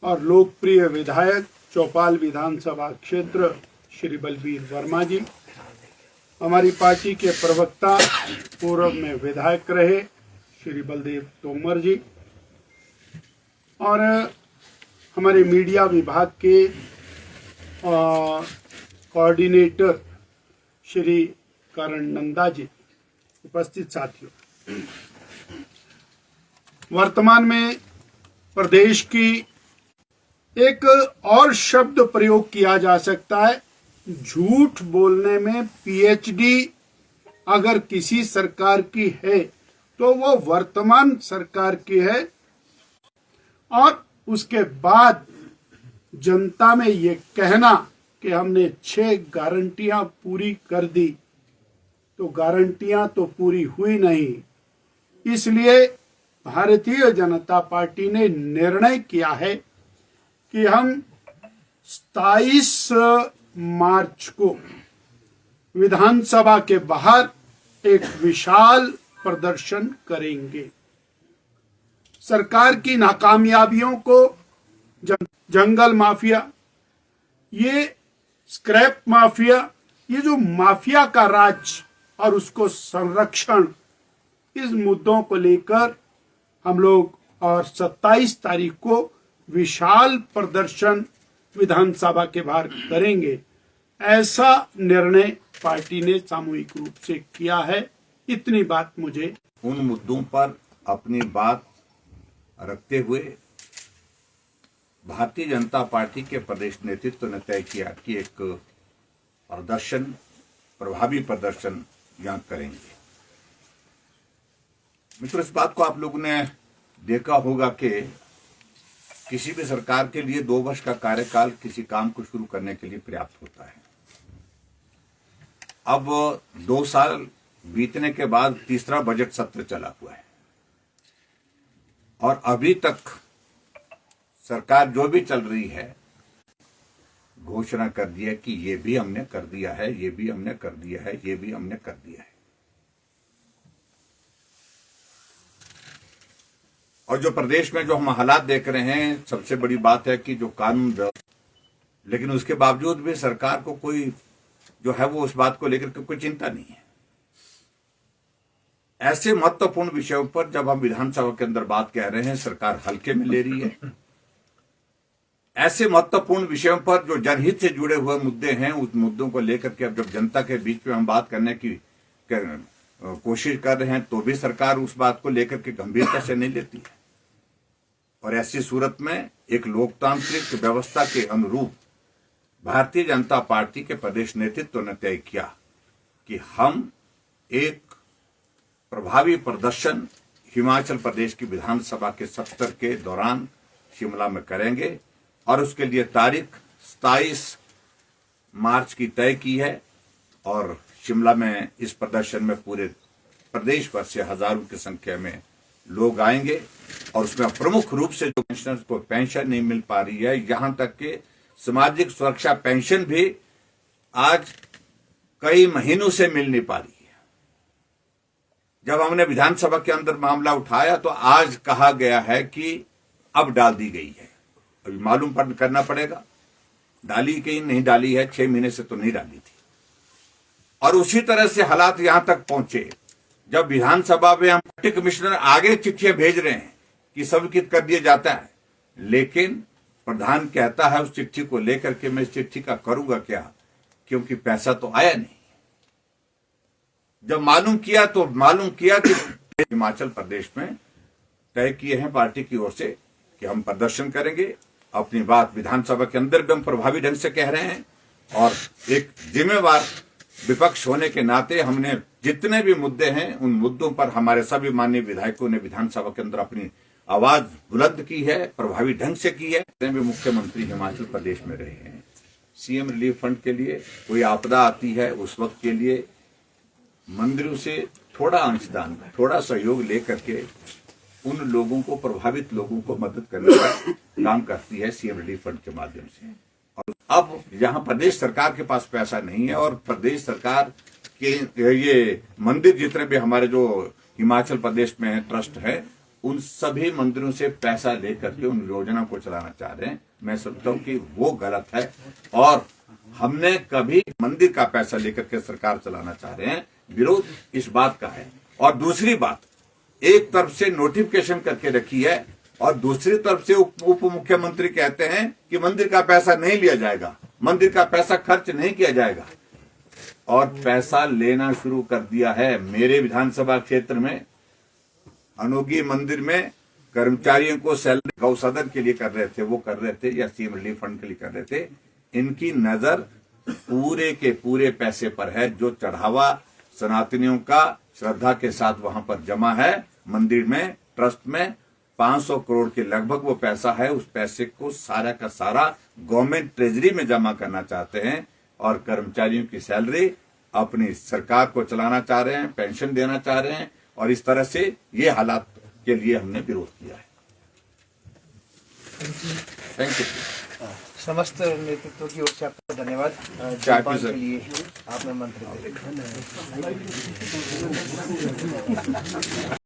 और लोकप्रिय विधायक चौपाल विधानसभा क्षेत्र श्री बलबीर वर्मा जी, हमारी पार्टी के प्रवक्ता पूर्व में विधायक रहे श्री बलदेव तोमर जी, और हमारे मीडिया विभाग के कोऑर्डिनेटर श्री करण नंदा जी, उपस्थित साथियों, वर्तमान में प्रदेश की एक और शब्द प्रयोग किया जा सकता है। झूठ बोलने में पीएचडी अगर किसी सरकार की है तो वो वर्तमान सरकार की है, और उसके बाद जनता में ये कहना कि हमने 6 गारंटियां पूरी कर दी, तो गारंटियां तो पूरी हुई नहीं। इसलिए भारतीय जनता पार्टी ने निर्णय किया है कि हम 27 मार्च को विधानसभा के बाहर एक विशाल प्रदर्शन करेंगे। सरकार की नाकामयाबियों को, जंगल माफिया, ये स्क्रैप माफिया, ये जो माफिया का राज और उसको संरक्षण, इस मुद्दों को लेकर हम लोग और 27 तारीख को विशाल प्रदर्शन विधानसभा के बाहर करेंगे। ऐसा निर्णय पार्टी ने सामूहिक रूप से किया है। इतनी बात मुझे उन मुद्दों पर अपनी बात रखते हुए भारतीय जनता पार्टी के प्रदेश नेतृत्व ने तय किया कि एक प्रदर्शन, प्रभावी प्रदर्शन यहां करेंगे। मित्रों, इस बात को आप लोगों ने देखा होगा कि किसी भी सरकार के लिए 2 वर्ष का कार्यकाल किसी काम को शुरू करने के लिए पर्याप्त होता है। अब 2 साल बीतने के बाद तीसरा बजट सत्र चला हुआ है और अभी तक सरकार जो भी चल रही है घोषणा कर दी है कि ये भी हमने कर दिया है, ये भी हमने कर दिया है, ये भी हमने कर दिया है। और जो प्रदेश में जो हम हालात देख रहे हैं, सबसे बड़ी बात है कि जो कानून, लेकिन उसके बावजूद भी सरकार को कोई जो है वो उस बात को लेकर के कोई चिंता नहीं है। ऐसे महत्वपूर्ण विषयों पर जब हम विधानसभा के अंदर बात कह रहे हैं, सरकार हल्के में ले रही है। ऐसे महत्वपूर्ण विषयों पर जो जनहित से जुड़े हुए मुद्दे हैं, उस मुद्दों को लेकर के अब जब जनता के बीच में हम बात करने की कोशिश कर रहे हैं, तो भी सरकार उस बात को लेकर के गंभीरता से नहीं लेती है। और ऐसी सूरत में एक लोकतांत्रिक व्यवस्था के अनुरूप भारतीय जनता पार्टी के प्रदेश नेतृत्व ने तय किया कि हम एक प्रभावी प्रदर्शन हिमाचल प्रदेश की विधानसभा के सत्र के दौरान शिमला में करेंगे, और उसके लिए तारीख 27 मार्च की तय की है। और शिमला में इस प्रदर्शन में पूरे प्रदेश भर से हजारों की संख्या में लोग आएंगे, और उसमें प्रमुख रूप से जो पेंशनर्स को पेंशन नहीं मिल पा रही है, यहां तक कि सामाजिक सुरक्षा पेंशन भी आज कई महीनों से मिल नहीं पा रही है। जब हमने विधानसभा के अंदर मामला उठाया तो आज कहा गया है कि अब डाल दी गई है। अभी मालूम करना पड़ेगा डाली कि नहीं डाली है, 6 महीने से तो नहीं डाली थी। और उसी तरह से हालात यहां तक पहुंचे जब विधानसभा में हम डिप्टी कमिश्नर आगे चिट्ठियां भेज रहे हैं कि स्वीकृत कर दिया जाता है, लेकिन प्रधान कहता है उस चिट्ठी को लेकर के मैं इस चिट्ठी का करूंगा क्या, क्योंकि पैसा तो आया नहीं। जब मालूम किया कि हिमाचल प्रदेश में तय किए हैं पार्टी की ओर से कि हम प्रदर्शन करेंगे, अपनी बात विधानसभा के अंदर भी हम प्रभावी ढंग से कह रहे हैं, और एक जिम्मेवार विपक्ष होने के नाते हमने जितने भी मुद्दे हैं उन मुद्दों पर हमारे सभी माननीय विधायकों ने विधानसभा के अंदर अपनी आवाज बुलंद की है, प्रभावी ढंग से की है। भी मुख्यमंत्री हिमाचल प्रदेश में रहे हैं, सीएम रिलीफ फंड के लिए कोई आपदा आती है उस वक्त के लिए मंदिरों से थोड़ा अंशदान, थोड़ा सहयोग लेकर के उन लोगों को, प्रभावित लोगों को मदद करने का काम करती है सीएम रिलीफ फंड के माध्यम से। और अब यहाँ प्रदेश सरकार के पास पैसा नहीं है, और प्रदेश सरकार के ये मंदिर जितने भी हमारे जो हिमाचल प्रदेश में ट्रस्ट है उन सभी मंदिरों से पैसा लेकर के उन योजना को चलाना चाह रहे हैं। मैं समझता हूं कि वो गलत है और हमने कभी मंदिर का पैसा लेकर के सरकार चलाना चाह रहे हैं, विरोध इस बात का है। और दूसरी बात, एक तरफ से नोटिफिकेशन करके रखी है और दूसरी तरफ से उप मुख्यमंत्री कहते हैं कि मंदिर का पैसा नहीं लिया जाएगा, मंदिर का पैसा खर्च नहीं किया जाएगा, और पैसा लेना शुरू कर दिया है। मेरे विधानसभा क्षेत्र में अनोगी मंदिर में कर्मचारियों को सैलरी गौसदन के लिए कर रहे थे, वो कर रहे थे या सीएम रिलीफ फंड के लिए कर रहे थे। इनकी नजर पूरे के पूरे पैसे पर है जो चढ़ावा सनातनियों का श्रद्धा के साथ वहां पर जमा है मंदिर में, ट्रस्ट में 500 करोड़ के लगभग वो पैसा है। उस पैसे को सारा का सारा गवर्नमेंट ट्रेजरी में जमा करना चाहते हैं और कर्मचारियों की सैलरी अपनी सरकार को चलाना चाह रहे हैं, पेंशन देना चाह रहे हैं, और इस तरह से ये हालात के लिए हमने विरोध किया है। Thank you. समस्त नेतृत्व की ओर से आपका धन्यवाद। चाय जलपान पी सर। के लिए आपने मंत्र दिया।